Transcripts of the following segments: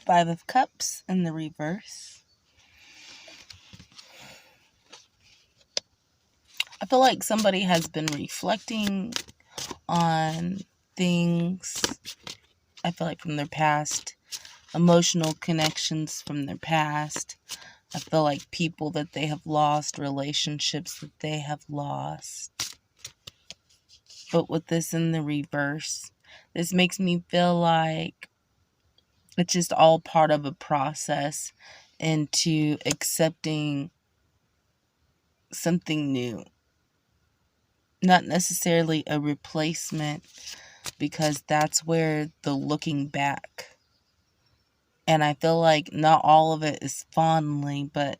Five of Cups in the reverse. I feel like somebody has been reflecting on things, I feel like from their past, emotional connections from their past. I feel like people that they have lost, relationships that they have lost. But with this in the reverse, this makes me feel like it's just all part of a process into accepting something new. Not necessarily a replacement, because that's where the looking back. And I feel like not all of it is fondly, but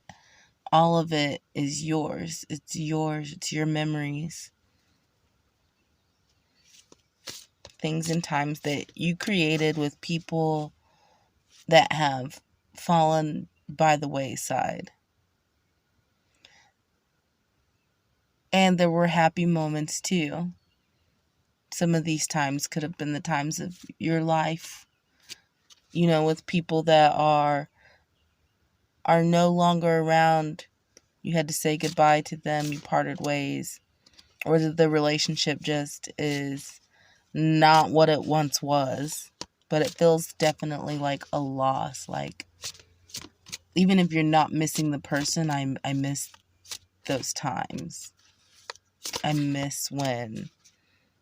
all of it is yours. It's yours. It's your memories. Things and times that you created with people that have fallen by the wayside. And there were happy moments too. Some of these times could have been the times of your life, with people that are no longer around. You had to say goodbye to them, you parted ways, or the relationship just is not what it once was. But it feels definitely like a loss. Like, even if you're not missing the person, I miss those times. I miss when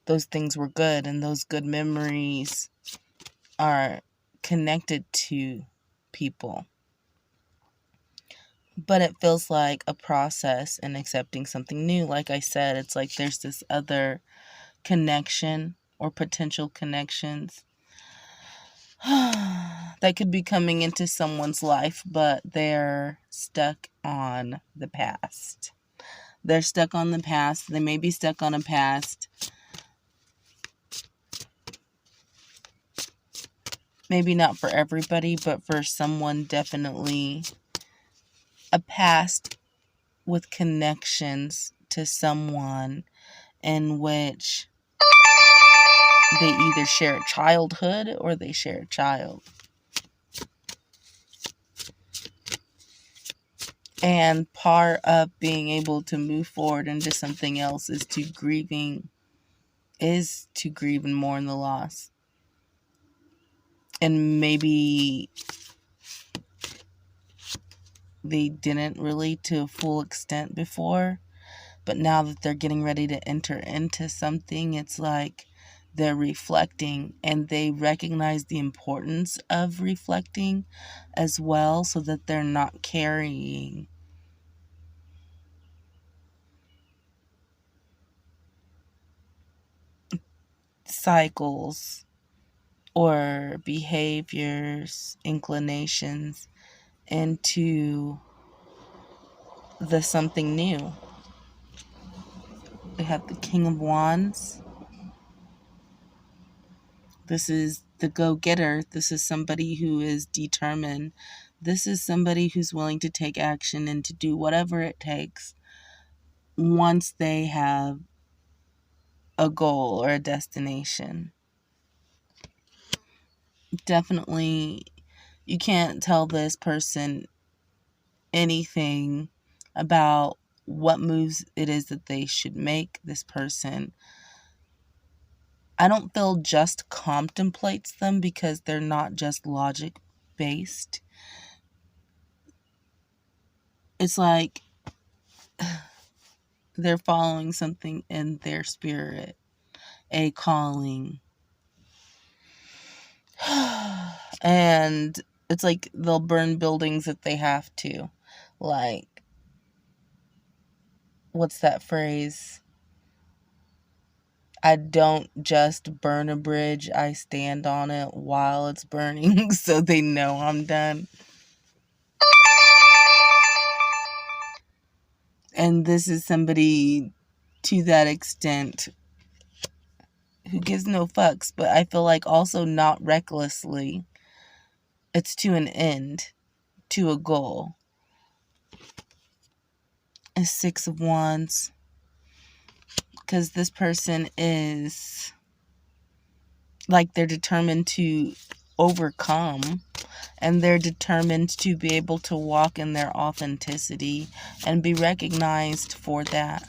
those things were good, and those good memories are connected to people. But it feels like a process in accepting something new. Like I said, it's like there's this other connection or potential connections that could be coming into someone's life, but they're stuck on the past. They're stuck on the past. They may be stuck on a past. Maybe not for everybody, but for someone, definitely a past with connections to someone in which they either share a childhood or they share a child. And part of being able to move forward into something else is to grieve and mourn the loss. And maybe they didn't really to a full extent before, but now that they're getting ready to enter into something, it's like they're reflecting, and they recognize the importance of reflecting as well, so that they're not carrying cycles or behaviors, inclinations into the something new. We have the King of Wands. This is the go-getter. This is somebody who is determined. This is somebody who's willing to take action and to do whatever it takes once they have a goal or a destination. Definitely, you can't tell this person anything about what moves it is that they should make. This person, I don't feel just contemplates them, because they're not just logic based. It's like they're following something in their spirit, a calling. And it's like they'll burn buildings if they have to. Like, what's that phrase? I don't just burn a bridge, I stand on it while it's burning so they know I'm done. And this is somebody to that extent who gives no fucks, but I feel like also not recklessly. It's to an end, to a goal. A Six of Wands. Because this person is like they're determined to overcome and they're determined to be able to walk in their authenticity and be recognized for that.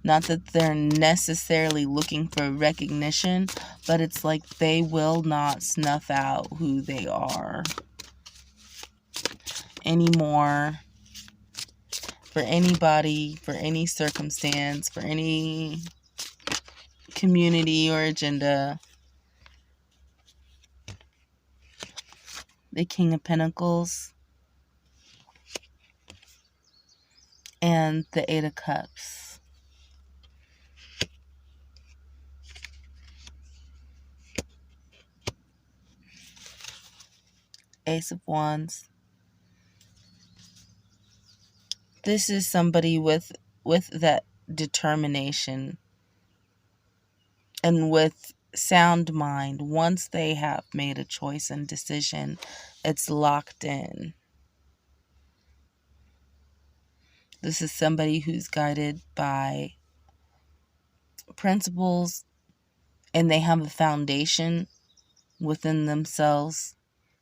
Not that they're necessarily looking for recognition, but it's like they will not snuff out who they are anymore for anybody, for any circumstance, for any community or agenda. The King of Pentacles and the Eight of Cups. Ace of Wands. This is somebody with that determination and with sound mind. Once they have made a choice and decision, it's locked in. This is somebody who's guided by principles, and they have a foundation within themselves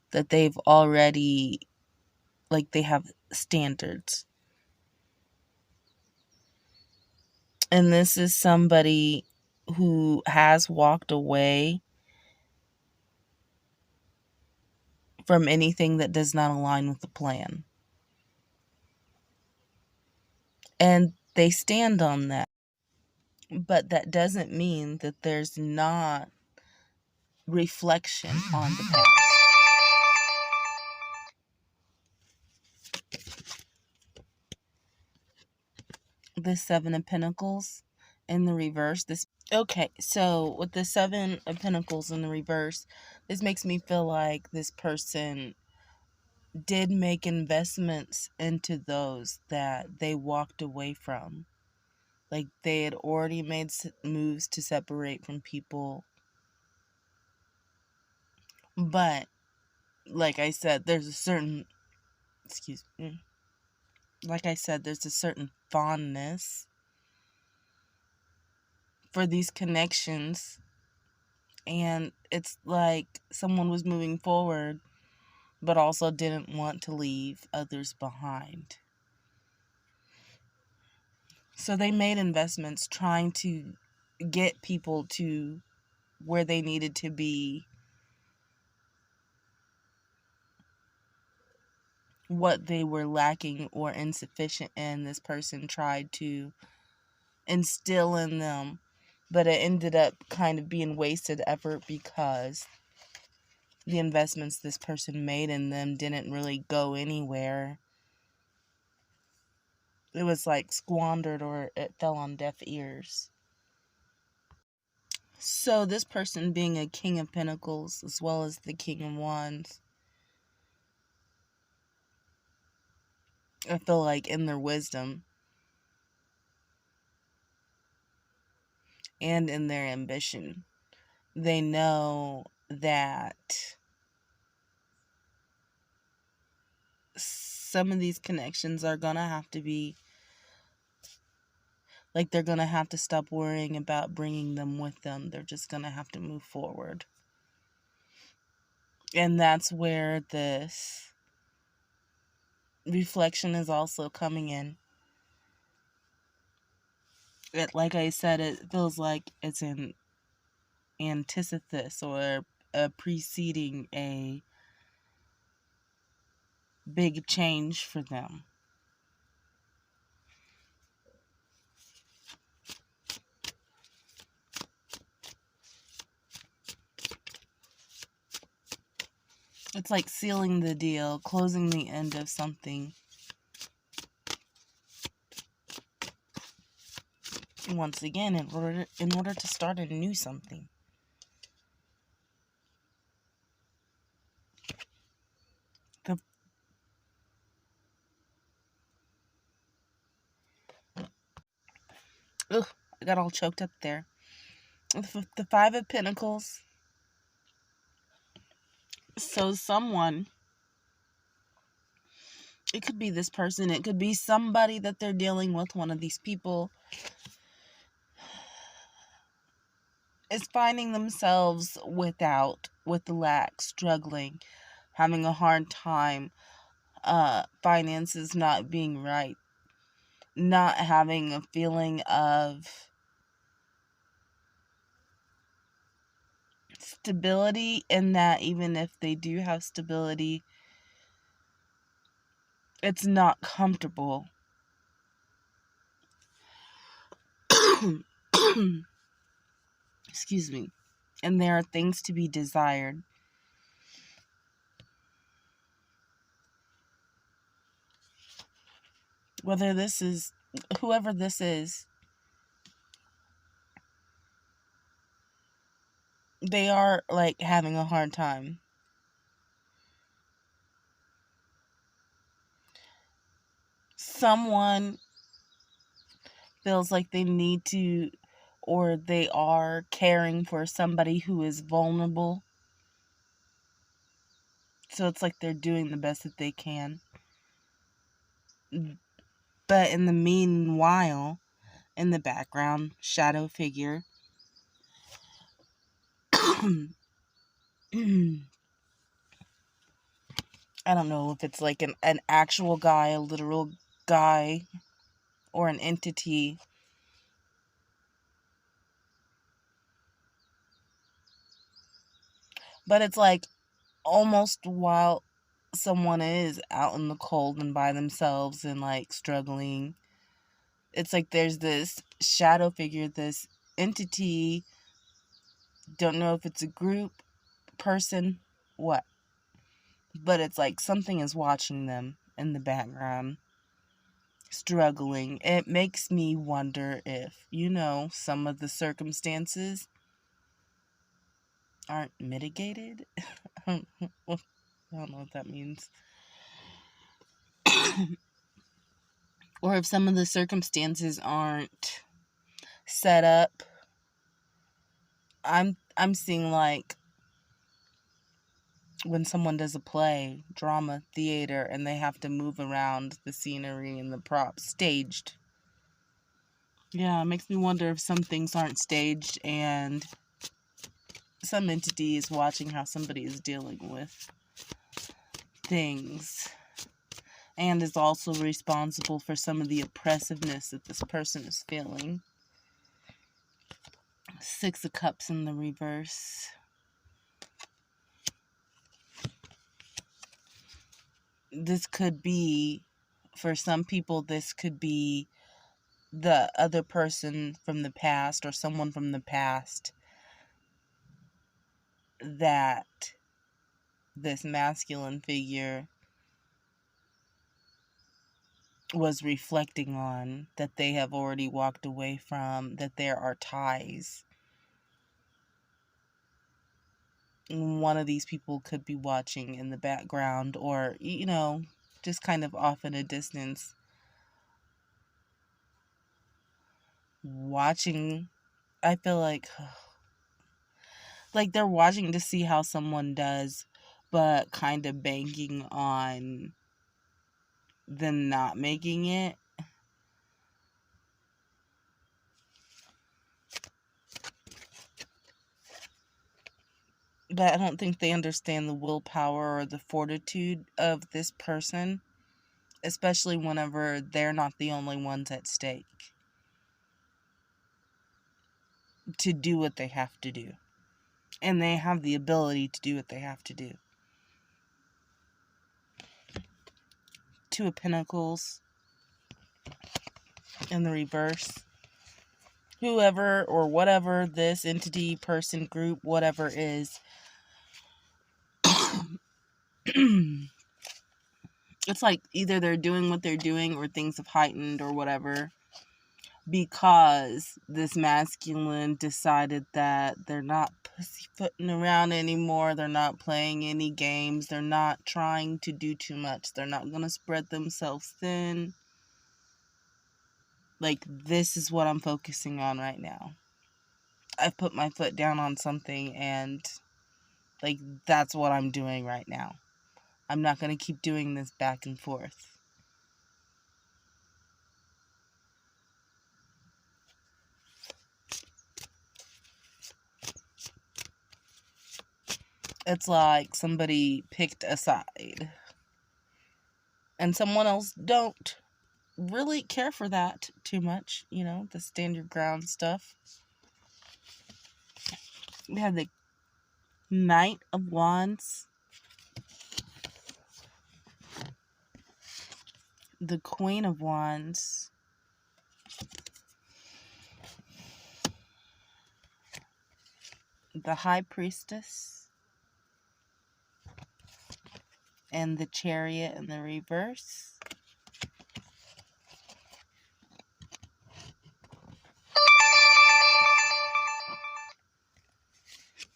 that they've already, like, they have standards. And this is somebody who has walked away from anything that does not align with the plan. And they stand on that. But that doesn't mean that there's not reflection on the past. The Seven of Pentacles in the reverse. Okay, so with the Seven of Pentacles in the reverse, this makes me feel like this person did make investments into those that they walked away from. Like, they had already made moves to separate from people. But, like I said, there's a certain, like I said, there's a certain fondness for these connections. And it's like someone was moving forward, but also didn't want to leave others behind. So they made investments trying to get people to where they needed to be, what they were lacking or insufficient in. This person tried to instill in them, but it ended up kind of being wasted effort because the investments this person made in them didn't really go anywhere. It was like squandered, or it fell on deaf ears. So this person, being a King of Pentacles as well as the King of Wands, I feel like in their wisdom and in their ambition, they know that some of these connections are going to have to be, like, they're going to have to stop worrying about bringing them with them. They're just going to have to move forward. And that's where this reflection is also coming in. Like I said, it feels like it's an antithesis or preceding a big change for them. It's like sealing the deal, closing the end of something. Once again, in order to start a new something. I got all choked up there. The Five of Pentacles. So someone, it could be this person, it could be somebody that they're dealing with, one of these people, is finding themselves with lack, struggling, having a hard time, finances not being right, not having a feeling of stability, and that even if they do have stability, it's not comfortable. Excuse me. And there are things to be desired. Whether this is whoever this is, they are like having a hard time. Someone feels like they need to, or they are caring for somebody who is vulnerable. So it's like they're doing the best that they can. But in the meanwhile, in the background, shadow figure. I don't know if it's like an actual guy, a literal guy, or an entity. But it's like almost while someone is out in the cold and by themselves and like struggling, it's like there's this shadow figure, this entity, don't know if it's a group, person, what, but it's like something is watching them in the background, struggling. It makes me wonder if, some of the circumstances aren't mitigated. I don't know what that means. Or if some of the circumstances aren't set up. I'm seeing like when someone does a play, drama, theater, and they have to move around the scenery and the props, staged. Yeah, it makes me wonder if some things aren't staged and some entity is watching how somebody is dealing with things and is also responsible for some of the oppressiveness that this person is feeling. Six of Cups in the reverse. This could be, for some people, this could be the other person from the past or someone from the past that this masculine figure was reflecting on, that they have already walked away from, that there are ties. One of these people could be watching in the background or, just kind of off in a distance, watching. I feel like they're watching to see how someone does, but kind of banking on them not making it. But I don't think they understand the willpower or the fortitude of this person, especially whenever they're not the only ones at stake, to do what they have to do. And they have the ability to do what they have to do. Two of Pentacles in the reverse. Whoever or whatever this entity, person, group, whatever is, it's like either they're doing what they're doing or things have heightened or whatever, because this masculine decided that they're not pussyfooting around anymore. They're not playing any games. They're not trying to do too much. They're not going to spread themselves thin. Like, this is what I'm focusing on right now. I've put my foot down on something and, like, that's what I'm doing right now. I'm not going to keep doing this back and forth. It's like somebody picked a side and someone else don't really care for that too much, the stand your ground stuff. We have the Knight of Wands, the Queen of Wands, the High Priestess, and the Chariot in the reverse.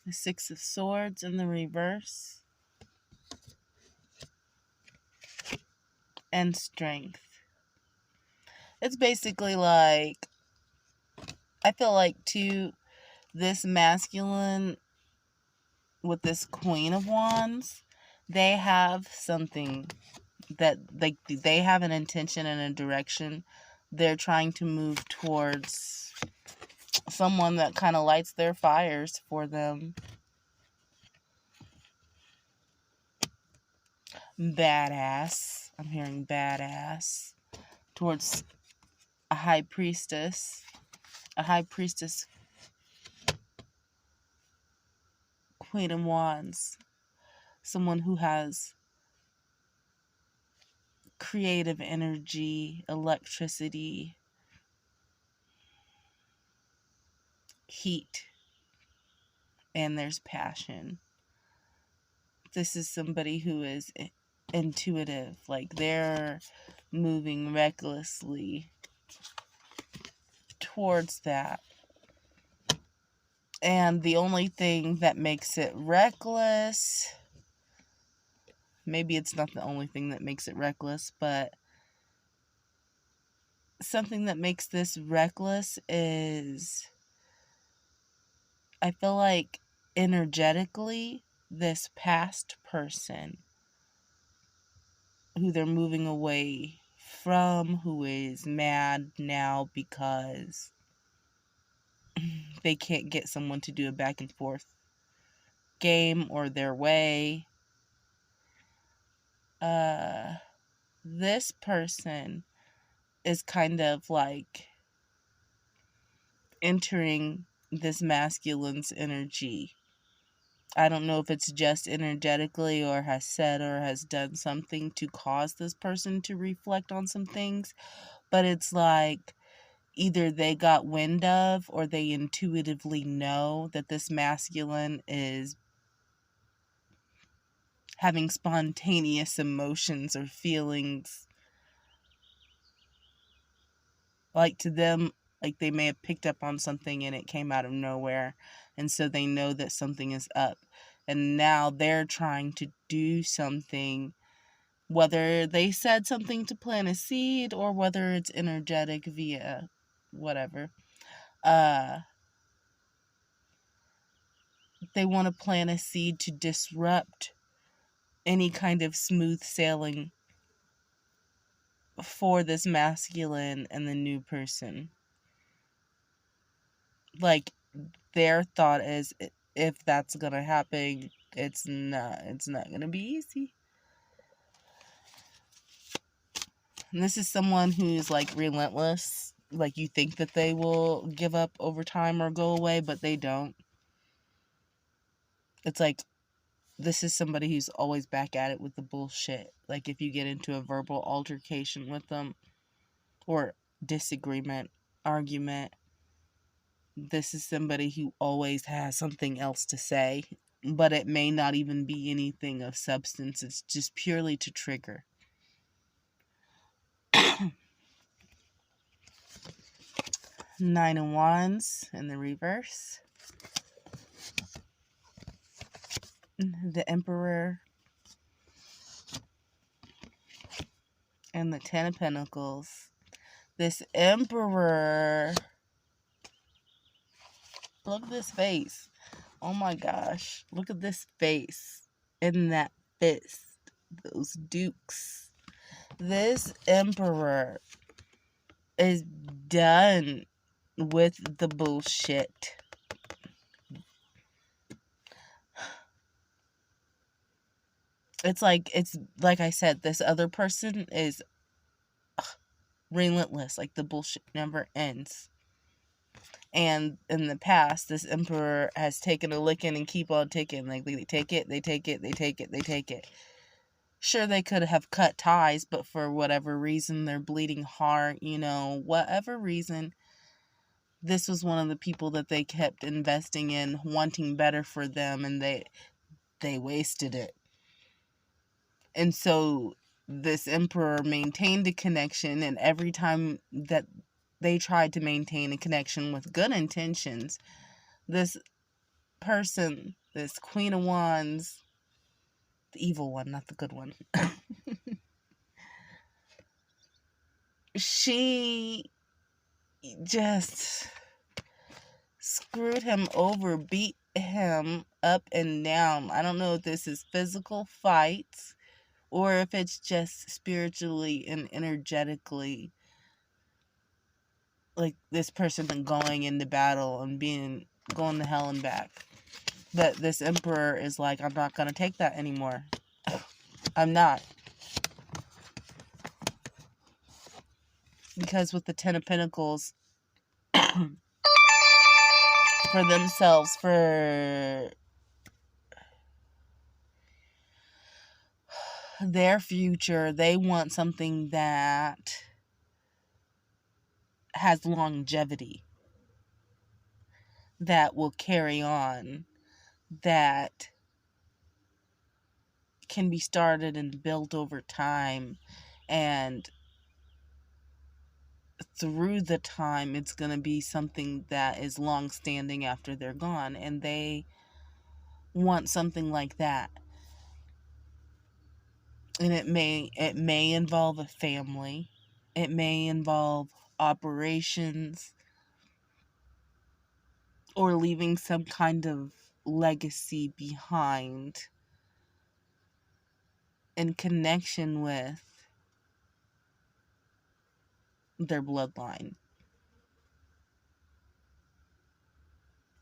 The Six of Swords in the reverse. And Strength. It's basically like, I feel like too, this masculine with this Queen of Wands, they have something that they have an intention and a direction. They're trying to move towards someone that kind of lights their fires for them. Badass. I'm hearing badass. Towards a High Priestess. A High Priestess, Queen of Wands. Someone who has creative energy, electricity, heat, and there's passion. This is somebody who is intuitive, like they're moving recklessly towards that. And the only thing that makes it reckless, maybe it's not the only thing that makes it reckless, but something that makes this reckless is, I feel like energetically, this past person who they're moving away from, who is mad now because they can't get someone to do a back and forth game or their way. This person is kind of like entering this masculine's energy. I don't know if it's just energetically or has said or has done something to cause this person to reflect on some things, but it's like either they got wind of or they intuitively know that this masculine is having spontaneous emotions or feelings. Like to them, like they may have picked up on something and it came out of nowhere. And so they know that something is up. And now they're trying to do something, whether they said something to plant a seed or whether it's energetic via whatever. They want to plant a seed to disrupt any kind of smooth sailing for this masculine and the new person. Like, their thought is, if that's gonna happen, it's not gonna be easy. And this is someone who's like relentless. Like, you think that they will give up over time or go away, but they don't. It's like, this is somebody who's always back at it with the bullshit. Like, if you get into a verbal altercation with them or disagreement, argument, this is somebody who always has something else to say, but it may not even be anything of substance. It's just purely to trigger. Nine of Wands in the reverse. The Emperor. And the Ten of Pentacles. This Emperor. Look at this face. Oh my gosh. Look at this face. And that fist. Those dukes. This Emperor is done with the bullshit. it's like I said, this other person is relentless. Like, the bullshit never ends. And in the past, this emperor has taken a licking and keep on ticking. Like, they take it, they take it, they take it, they take it. Sure, they could have cut ties, but for whatever reason, their bleeding heart, whatever reason, this was one of the people that they kept investing in, wanting better for them, and they wasted it. And so this emperor maintained a connection, and every time that they tried to maintain a connection with good intentions, this person, this Queen of Wands, the evil one, not the good one, she just screwed him over, beat him up and down. I don't know if this is physical fights or if it's just spiritually and energetically, like this person going into battle and going to hell and back. But this emperor is like, I'm not going to take that anymore. I'm not. Because with the Ten of Pentacles, for themselves, for their future, they want something that has longevity, that will carry on, that can be started and built over time, and through the time it's going to be something that is long standing after they're gone, and they want something like that. And it may involve a family, it may involve operations, or leaving some kind of legacy behind in connection with their bloodline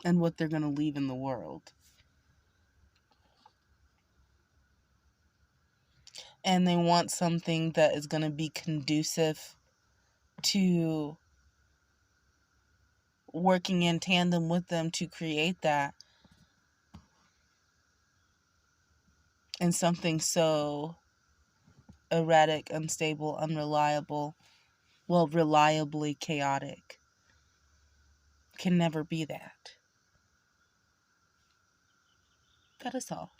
and what they're going to leave in the world. And they want something that is going to be conducive to working in tandem with them to create that. And something so erratic, unstable, unreliable, reliably chaotic can never be that. That is all.